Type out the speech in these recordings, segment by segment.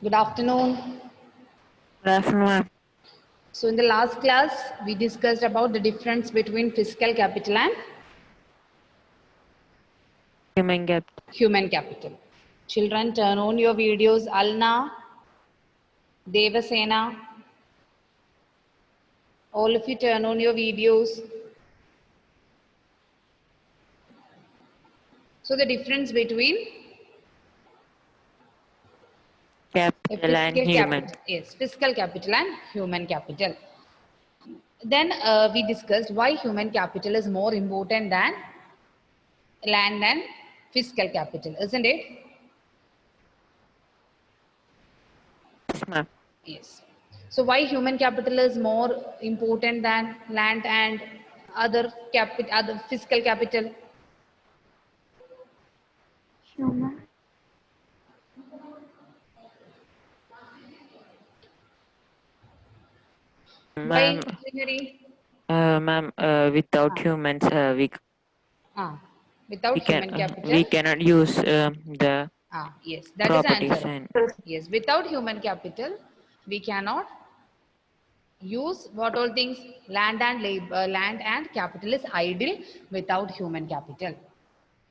Good afternoon. Good afternoon, ma'am. So in the last class, we discussed about the difference between physical capital and Human capital. human capital. Children, turn on your videos. Alna, Devasena, all of you turn on your videos. So the difference between a Capital and physical human. capital, yes, physical capital and human capital. Then we discussed why human capital is more important than land and physical capital, isn't it? Yes, ma'am. Yes. So why human capital is more important than land and other physical capital? Human. Why, Ma'am, Srinari? without humans, Ah, without we can human we capital. cannot use the Ah, yes, that is the properties answer. and Yes, without human capital, we cannot use what all things land and capital is idle without human capital.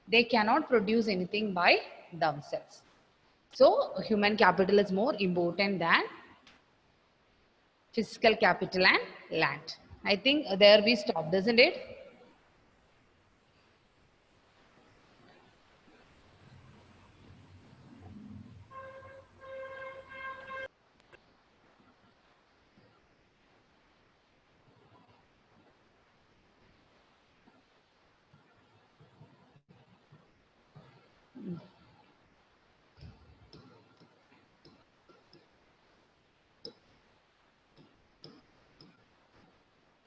They cannot produce anything by themselves. So human capital is more important than physical capital and land. I think there we stopped, isn't it?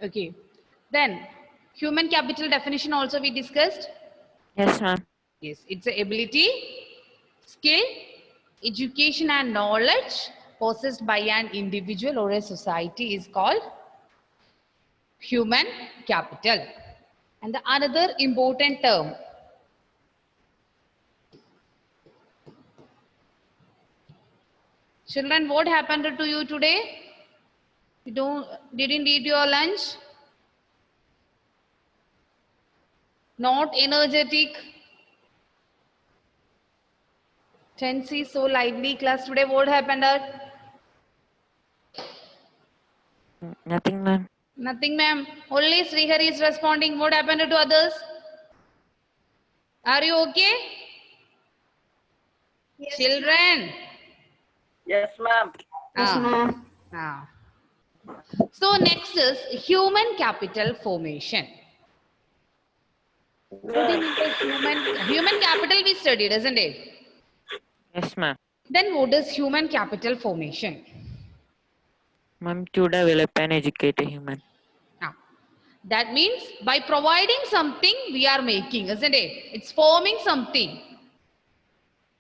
Okay. Then human capital definition also we discussed. yes, ma'am. Yes, it's a ability, skill, education and knowledge possessed by an individual or a society is called human capital. And the another important term, children, what happened to you today? You didn't eat your lunch? Not energetic? Tensi, so lively class today. What happened? Nothing, ma'am. Nothing, ma'am. Only Srihari is responding. What happened to others? Are you okay? Yes, Children. Yes, ma'am. Yes, ma'am. Ah. So next is human capital formation. What is human capital we studied, isn't it? Yes, ma'am. Then what is human capital formation? Ma'am, to develop and educate a human. Now, that means by providing something we are making, isn't it? It's forming something.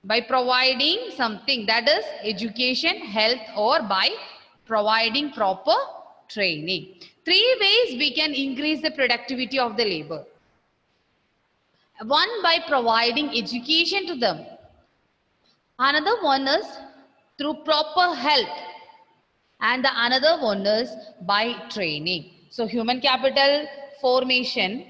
By providing something, that is education, health, or by providing proper training. Three ways we can increase the productivity of the labor. One, by providing education to them. Another one is through proper health. And the another one is by training. So human capital formation,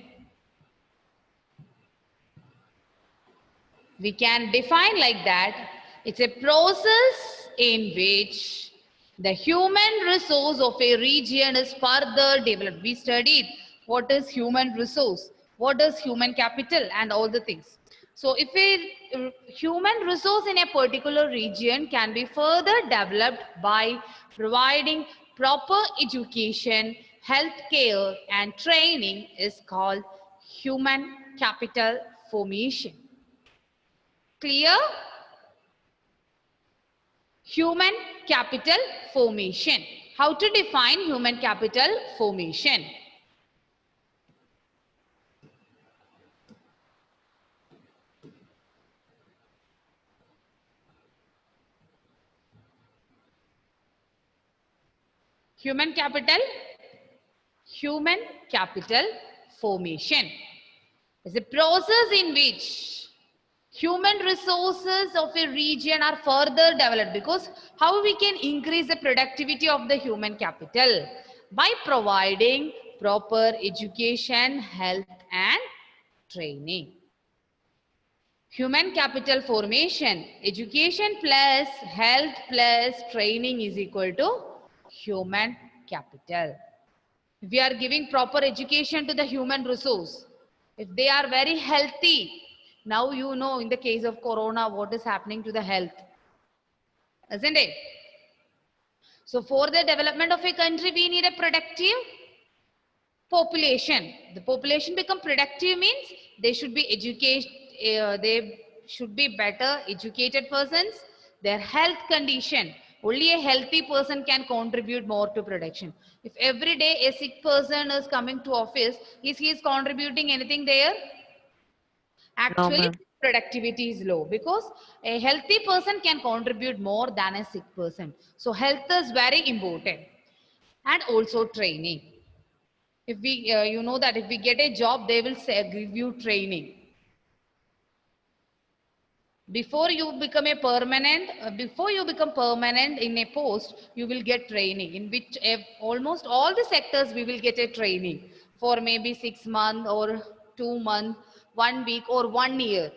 we can define like that. It's a process in which the human resource of a region is further developed. We studied what is human resource, what is human capital, and all the things. So if a human resource in a particular region can be further developed by providing proper education, health care, and training is called human capital formation. Clear? Human capital formation. How to define human capital formation? Human capital formation is a process in which human resources of a region are further developed, because how we can increase the productivity of the human capital? By providing proper education, health and training. Human capital formation, education plus health plus training is equal to human capital. If we are giving proper education to the human resource, if they are very healthy, now you know in the case of corona what is happening to the health, isn't it? So for the development of a country, we need a productive population. The population become productive means they should be educated, they should be better educated persons. Their health condition, only a healthy person can contribute more to production. If every day a sick person is coming to office, is he is contributing anything there? No, Actually, ma'am. productivity is low, because a healthy person can contribute more than a sick person. So health is very important. And also training. If we, you know that if we get a job, they will say, give you training. Before you become permanent in a post, you will get training in which almost all the sectors we will get a training for maybe 6 months or 2 months, 1 week or 1 year.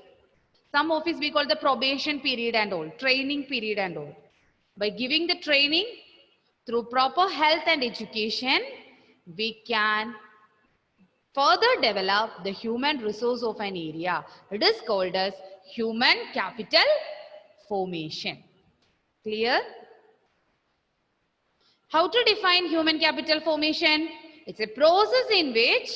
Some office we call the probation period and all, training period and all. By giving the training through proper health and education, we can further develop the human resource of an area. It is called as human capital formation. Clear? How to define human capital formation? It's a process in which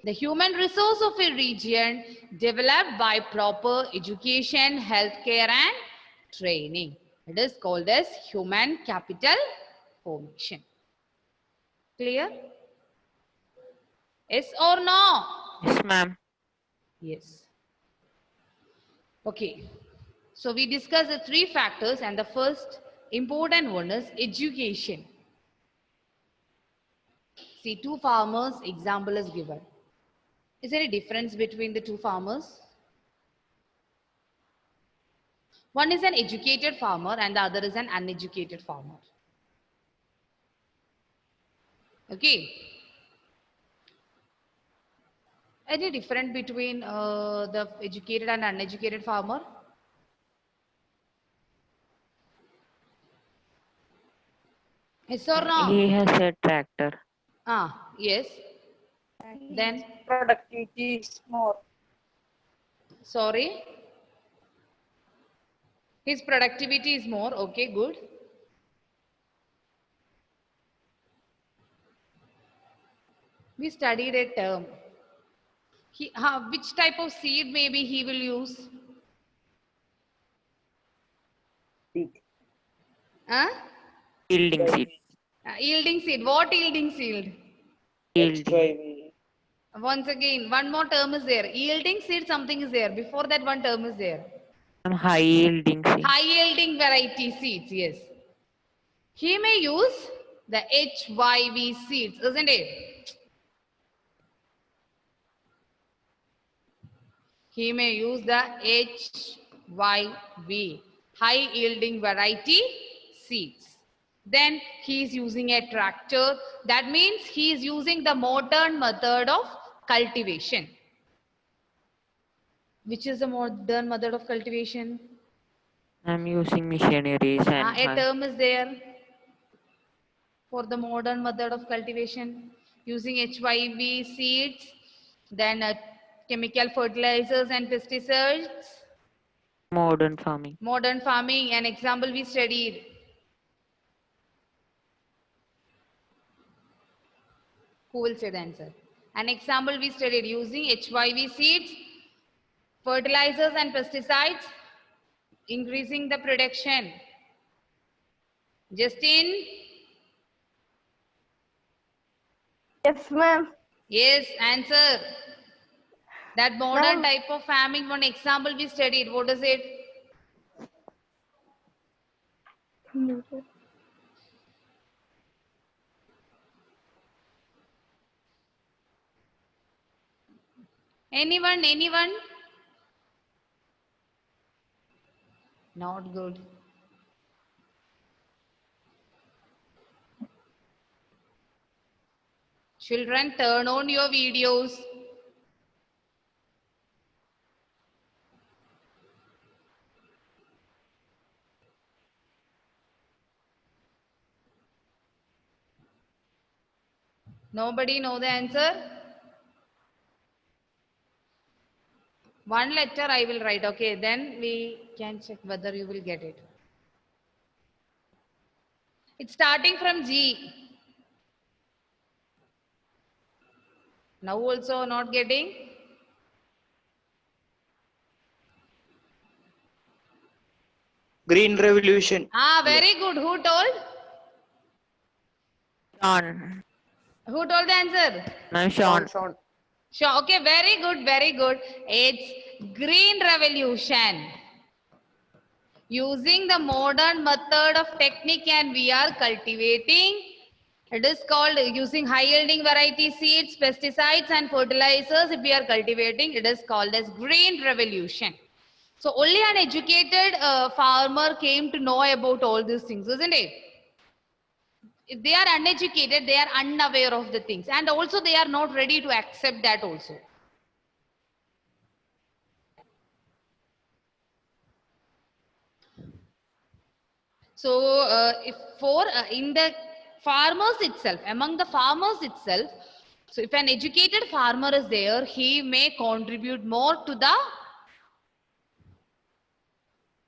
the human resource of a region developed by proper education, healthcare and training. It is called as human capital formation. Clear? Yes or no? Yes, ma'am. Yes. Okay. So we discussed the three factors, and the first important one is education. See, two farmers, example is given. Is there a difference between the two farmers? One is an educated farmer and the other is an uneducated farmer. Okay. Any difference between the educated and uneducated farmer? Yes or He no? has a tractor. Ah, yes. Then, Productivity is more. sorry. His productivity is more. Okay, good. We studied a term. Which type of seed maybe he will use? Huh? Yielding seed. Yielding seed. What yielding seed? Yielding. Once again, one more term is there. Yielding seed, something is there. Before that, one term is there. High yielding seed. High yielding variety seeds, yes. He may use the HYV seeds, isn't it? He may use the HYV, high yielding variety seeds. Then he is using a tractor. That means he is using the modern method of cultivation. Which is the modern method of cultivation? I'm using machineries and A term is there for the modern method of cultivation, using HYV seeds, then chemical fertilizers and pesticides. modern farming. Modern farming, an example we studied. Who will say the answer? An example we studied, using HYV seeds, fertilizers and pesticides, increasing the production. Justin? Yes, ma'am. Yes, answer. That modern type of farming, one example we studied, what is it? Anyone? Not good. Children, turn on your videos. Nobody know the answer? One letter I will write, okay, then we can check whether you will get it. It's starting from G. Now also not getting? Green Revolution. Ah, very good. Who told? Sean. Who told the answer? Ma'am, Sean. Sure. Okay, very good, very good. It's Green Revolution. Using the modern method of technique and we are cultivating. It is called using high yielding variety seeds, pesticides and fertilizers. If we are cultivating, it is called as Green Revolution. So only an educated farmer came to know about all these things, isn't it? If they are uneducated, they are unaware of the things, and also they are not ready to accept that also. So if for in the farmers itself, among the farmers itself, so if an educated farmer is there, he may contribute more to the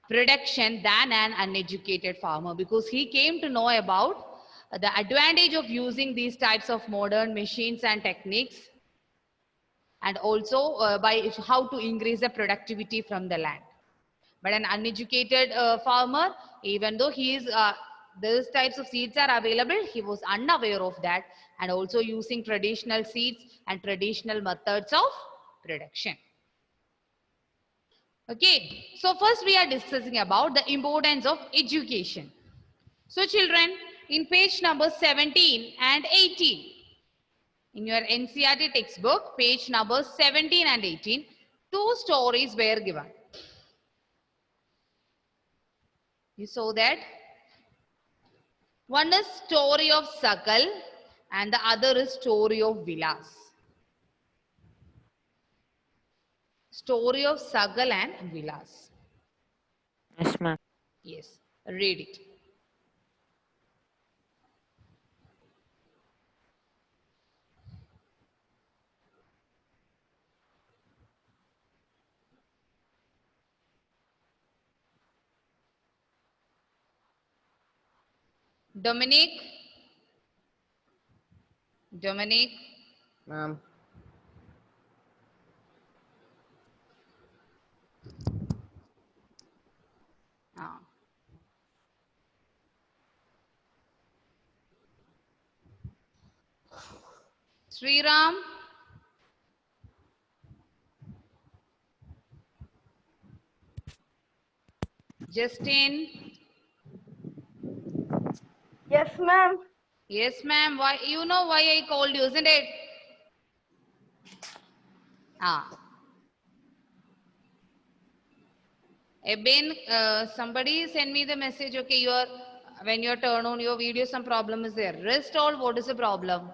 production than an uneducated farmer, because he came to know about the advantage of using these types of modern machines and techniques, and also by how to increase the productivity from the land. But an uneducated farmer, even though he is these types of seeds are available, he was unaware of that, and also using traditional seeds and traditional methods of production. Okay, so first we are discussing about the importance of education. So children, in page number 17 and 18, in your NCERT textbook, page number 17 and 18, two stories were given. You saw that? One is story of Sakal and the other is story of Vilas. Story of Sakal and Vilas. Yes, ma'am. Yes, read it. Dominic. Dominic. Ma'am. Ah. Sriram. Justin. Yes, ma'am. Yes, ma'am. Why? You know why I called you, isn't it? Ah. Eben, somebody send me the message. Okay, when you turn on your video, some problem is there. Rest all. What is the problem?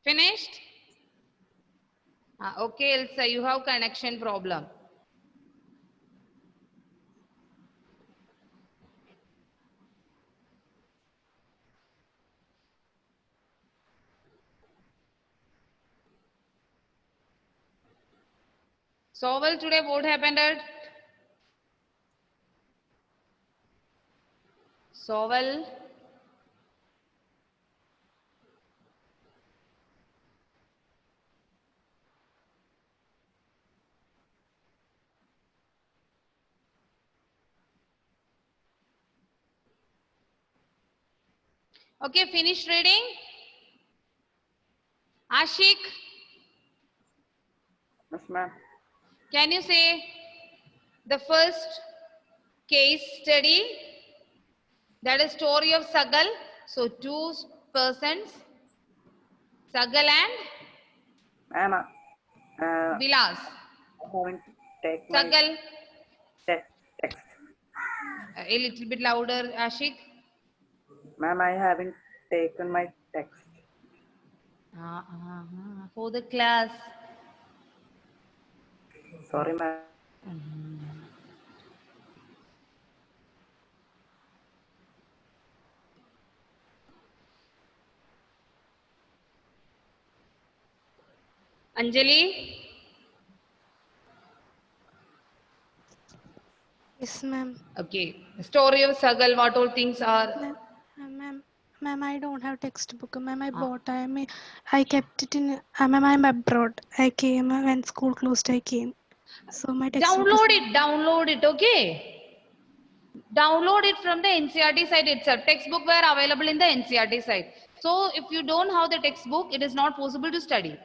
Finished? Okay, Elsa, you have connection problem. So well, today what happened at? So well. Okay, finish reading. Ashik, Yes, ma'am. Can you say the first case study? That is story of Sagal. So two persons, Sagal and Ma'am, Vilas. I haven't taken my Sagal, text. a little bit louder, Ashik. Ma'am, I haven't taken my text. For the class. Sorry, ma'am. Anjali, Yes, ma'am. okay. Story of Sagal, what all things are? Ma'am, I don't have textbook. Ma'am, I bought. I kept it in. Ma'am, I'm abroad. I came when school closed. I came. So my textbook. Download it, okay? Download it from the NCRT site itself. Textbook were available in the NCRT site. So if you don't have the textbook, it is not possible to study.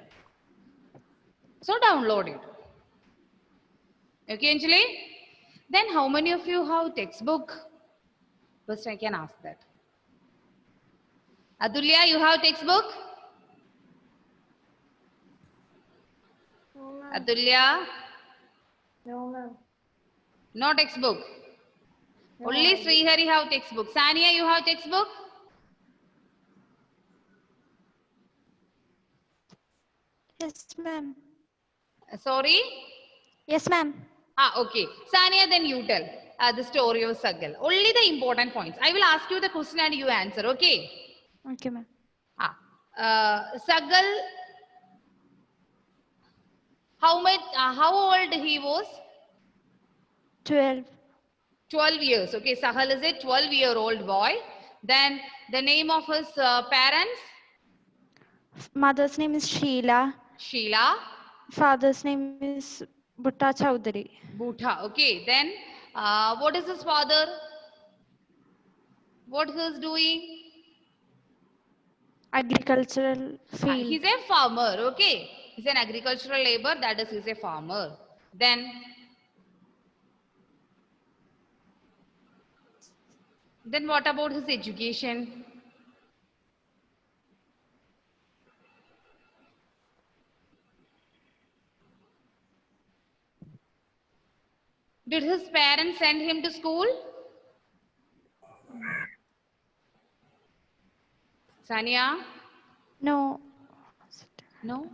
So download it. Okay, Anjali? Then how many of you have textbook? First I can ask that. Adulya, you have textbook? No, ma'am. Adulya, No, ma'am. no textbook. No, Only I Srihari have textbook. Sania, you have textbook? Yes, ma'am. Sorry? Yes, ma'am. Okay. Sania, then you tell the story of Sagal. Only the important points. I will ask you the question and you answer, okay? Okay, ma'am. Sagal, how old he was? 12. 12 years. Okay, Sahal is a 12-year-old boy. Then the name of his parents? Mother's name is Sheila. Sheila, Father's name is Bhutta Chowdhury. Bhutta. Okay, then what is his father? What he is doing? Agricultural field. He's a farmer. Okay, he's an agricultural labor. That is, he's a farmer. Then what about his education? Did his parents send him to school? Sania? No. No.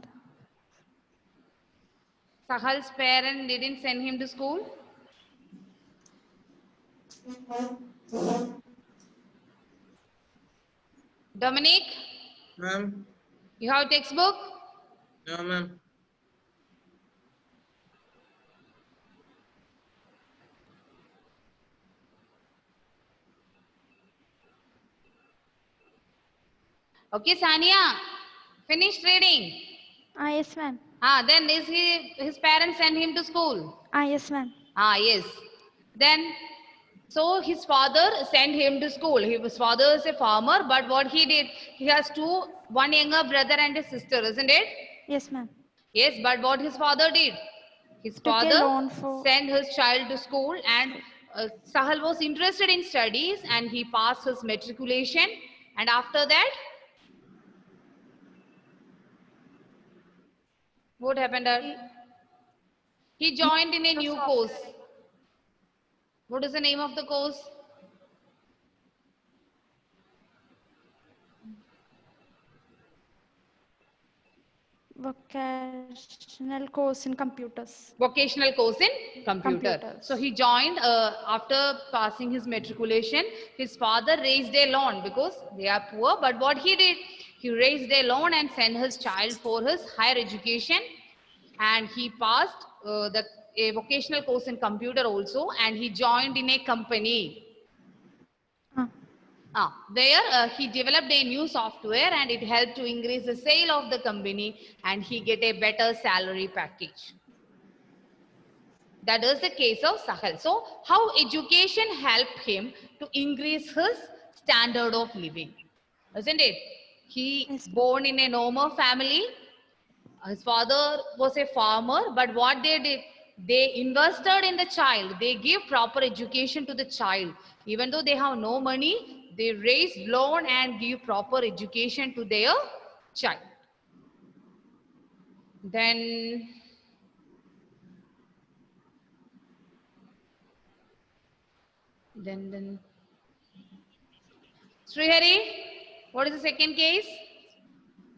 Sahal's parents didn't send him to school? Dominic, Ma'am. you have textbook? No, ma'am. Okay, Sania, finished reading. Yes, ma'am. Then his parents send him to school? Yes, ma'am. Yes. Then, so his father sent him to school. His father is a farmer, but what he did, he has one younger brother and a sister, isn't it? Yes, ma'am. Yes, but what his father did? His Took a father loan for- sent his child to school, and Sahal was interested in studies and he passed his matriculation. And after that, what happened? He joined in a new course. What is the name of the course? Vocational course in computers. Vocational course in computer. Computers. So he joined after passing his matriculation. His father raised a loan because they are poor. But what he did, he raised a loan and sent his child for his higher education. And he passed a vocational course in computer also. And he joined in a company. There he developed a new software and it helped to increase the sale of the company and he get a better salary package. That is the case of Sahal. So how education helped him to increase his standard of living, isn't it? He Yes. born in a normal family. His father was a farmer, but what they did, They invested in the child. They give proper education to the child. Even though they have no money, they raise loan and give proper education to their child. Then Srihari, what is the second case?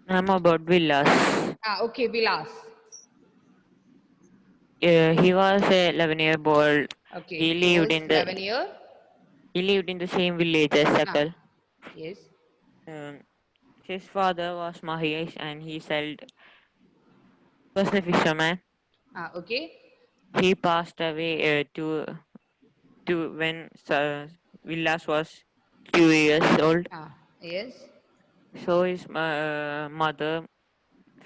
Ma'am, about Villas. Okay, Vilas. He was a 11-year-old. Okay, He lived was in 11 the year. he lived in the same village as Sakal. Yes. His father was Mahesh and he was a fisherman. Okay. He passed away to when Villas was 2 years old. Yes. So his mother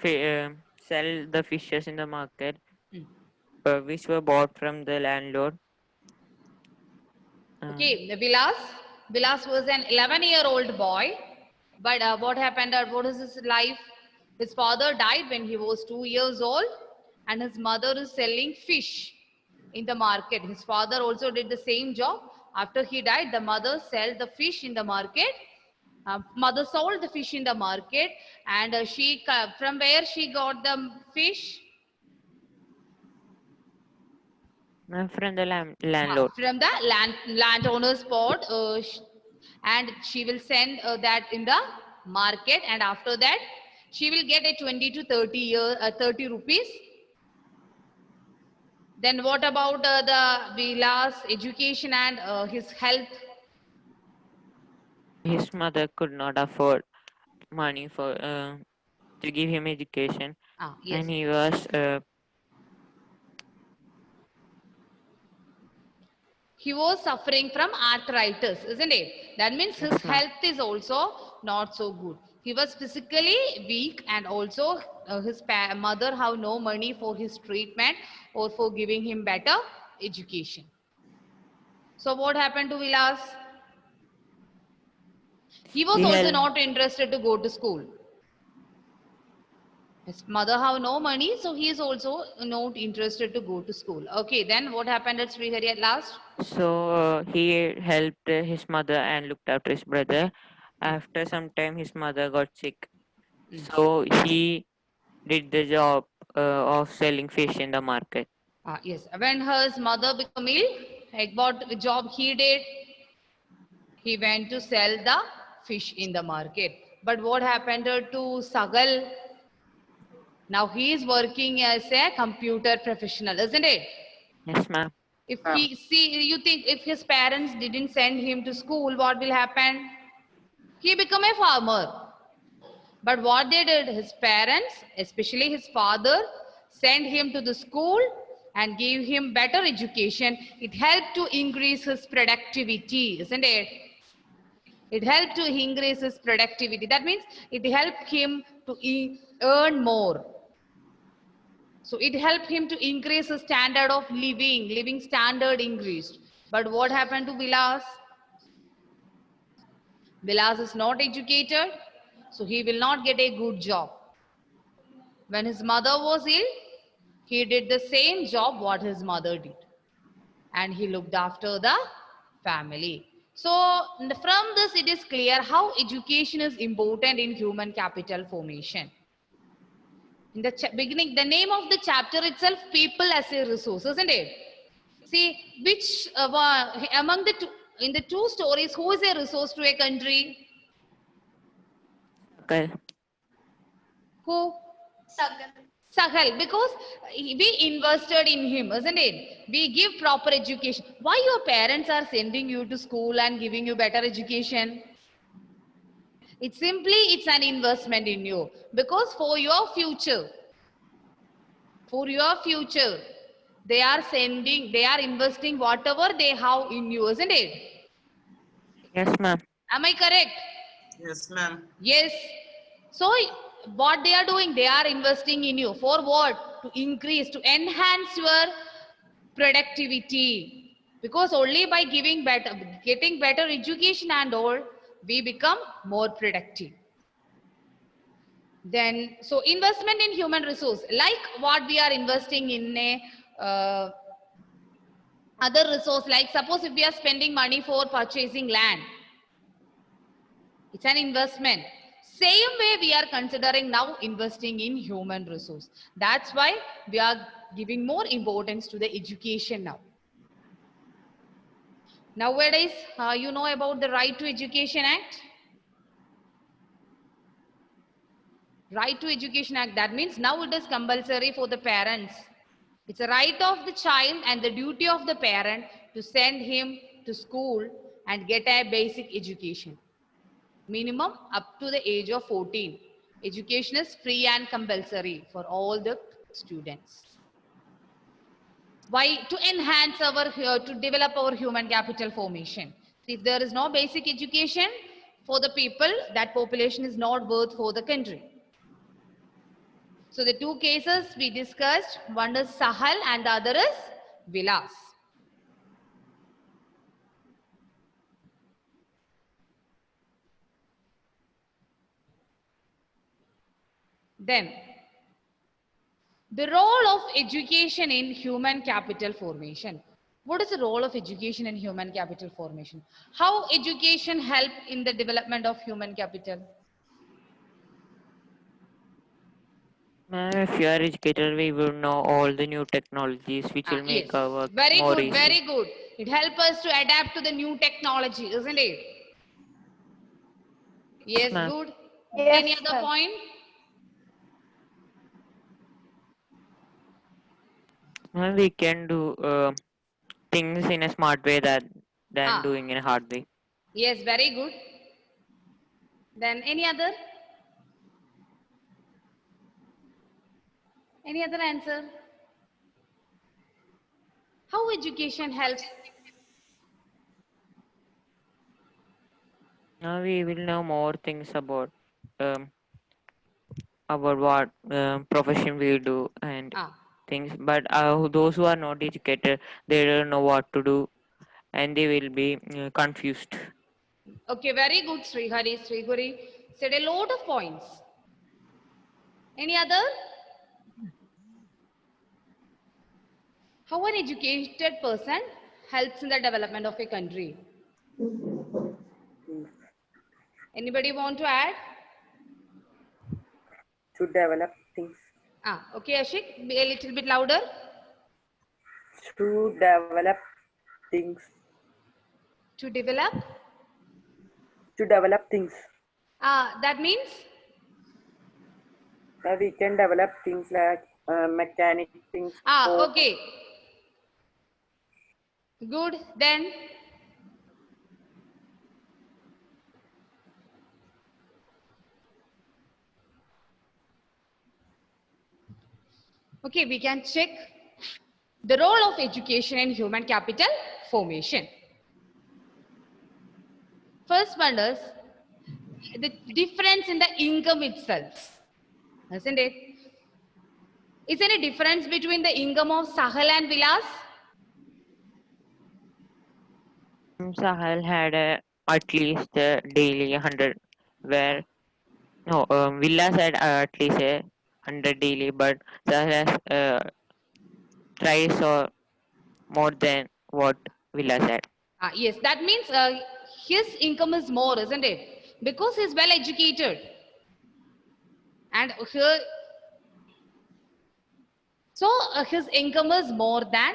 sell the fishes in the market, which were bought from the landlord. Okay, the Vilas was an 11-year-old boy. But what happened? What is his life? His father died when he was 2 years old, and his mother is selling fish in the market. His father also did the same job. After he died, the mother sold the fish in the market. Mother sold the fish in the market, and from where she got the fish? From the landlord. From the landowner's pot, and she will send that in the market, and after that she will get a 20 to 30 rupees. Then what about the Vilas education and his health? His mother could not afford money for to give him education, Yes. and he was suffering from arthritis, isn't it? That means his health is also not so good. He was physically weak, and also his mother have no money for his treatment or for giving him better education. So what happened to Vilas? He was also not interested to go to school. His mother have no money, so he is also not interested to go to school. Okay, then what happened at Srihari at last? So he helped his mother and looked after his brother. After some time, his mother got sick. So he did the job of selling fish in the market. Yes, when his mother became ill, like what job he did? He went to sell the fish in the market. But what happened to Sagal? Now he is working as a computer professional, isn't it? Yes, ma'am. If you think if his parents didn't send him to school, what will happen? He become a farmer. But what they did, his parents, especially his father, sent him to the school and gave him better education. It helped to increase his productivity, isn't it? It helped to increase his productivity. That means it helped him to earn more. So it helped him to increase his standard of living standard increased. But what happened to Vilas? Vilas is not educated, so he will not get a good job. When his mother was ill, he did the same job what his mother did. And he looked after the family. So from this, it is clear how education is important in human capital formation. In the beginning, the name of the chapter itself, people as a resource, isn't it? See, which among the two, in the two stories, who is a resource to a country? Okay. Who? Sahel, because we invested in him, isn't it? We give proper education. Why your parents are sending you to school and giving you better education? It's an investment in you, because for your future, they are investing whatever they have in you, isn't it? Yes, ma'am. Am I correct? Yes, ma'am. Yes. So what they are doing, they are investing in you. For what? To increase, to enhance your productivity. Because only by getting better education and all, we become more productive. Then, so investment in human resource, like what we are investing in a uh, other resource, like suppose if we are spending money for purchasing land, it's an investment. Same way we are considering now investing in human resource. That's why we are giving more importance to the education now. Nowadays, you know about the Right to Education Act? Right to Education Act, that means now it is compulsory for the parents. It's a right of the child and the duty of the parent to send him to school and get a basic education. Minimum up to the age of 14. Education is free and compulsory for all the students. Why? To enhance our, to develop our human capital formation. If there is no basic education for the people, that population is not worth for the country. So the two cases we discussed, one is Sahal and the other is Vilas. Then, the role of education in human capital formation. What is the role of education in human capital formation? How education help in the development of human capital? Ma'am, if you are educated, we will know all the new technologies which will make Yes, our work very more good, easy. very good. It helps us to adapt to the new technology, isn't it? Yes, ma'am. good. Yes, Any other ma'am. point? Ma'am, we can do things in a smart way than Ah, doing in a hard way. yes, very good. Then any other? Any other answer? How education helps? Now we will know more things um, about what profession we do and Ah, things. But those who are not educated, they don't know what to do, and they will be confused. okay, very good, Srihari. Sriguri said a lot of points. Any other? How an educated person helps in the development of a country? Anybody want to add? To develop things. Ah, okay, Ashik, be a little bit louder. To develop things. To develop? To develop things. That means? We can develop things like mechanic things. Okay. Good, then. Okay, we can check the role of education in human capital formation. First one is the difference in the income itself, isn't it? Is there any difference between the income of Sahal and Vilas? Sahal had at least daily 100, where no, Villas had at least 100 daily, but Sahal has thrice or more than what Villas had. Yes, that means his income is more, isn't it? Because he's well educated. And here, so his income is more than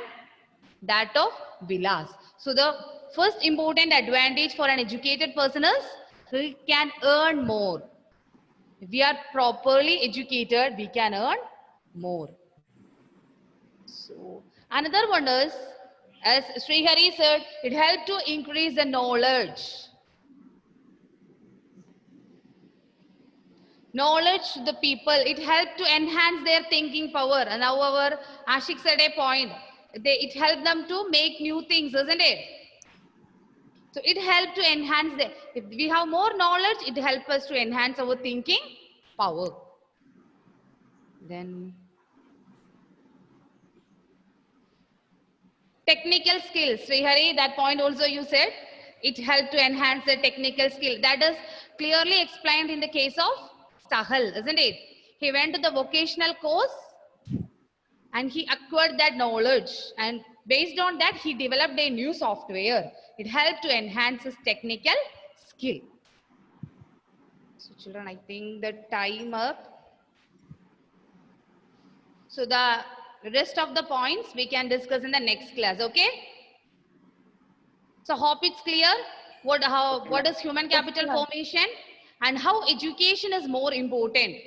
that of Vilas. So the first important advantage for an educated person is he can earn more. If we are properly educated, we can earn more. So another one is, as Srihari said, it helped to increase the knowledge. Knowledge to the people, it helped to enhance their thinking power. And now our Ashik said a point. It helped them to make new things, isn't it? So it helped to enhance the, if we have more knowledge, it helps us to enhance our thinking power. Then technical skills, Srihari, that point also you said, it helped to enhance the technical skill. That is clearly explained in the case of Sahal, isn't it? He went to the vocational course and he acquired that knowledge, and based on that he developed a new software. It helped to enhance his technical skill. So children, I think the time up. So the rest of the points we can discuss in the next class, okay? So hope it's clear what is human capital formation and how education is more important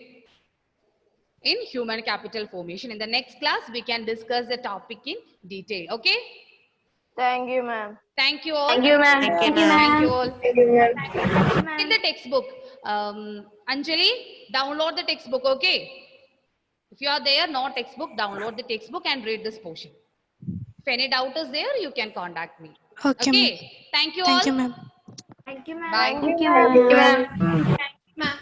in human capital formation. In the next class, we can discuss the topic in detail, okay? Thank you, ma'am. Thank you all. Thank you, ma'am. Thank you all. Thank you, ma'am. In the textbook, Anjali, download the textbook, okay? If you are there, no textbook, download the textbook and read this portion. If any doubt is there, you can contact me. Okay, ma'am. Okay. Thank you all. Thank you, ma'am. Thank you, ma'am. Bye. Thank you, ma'am.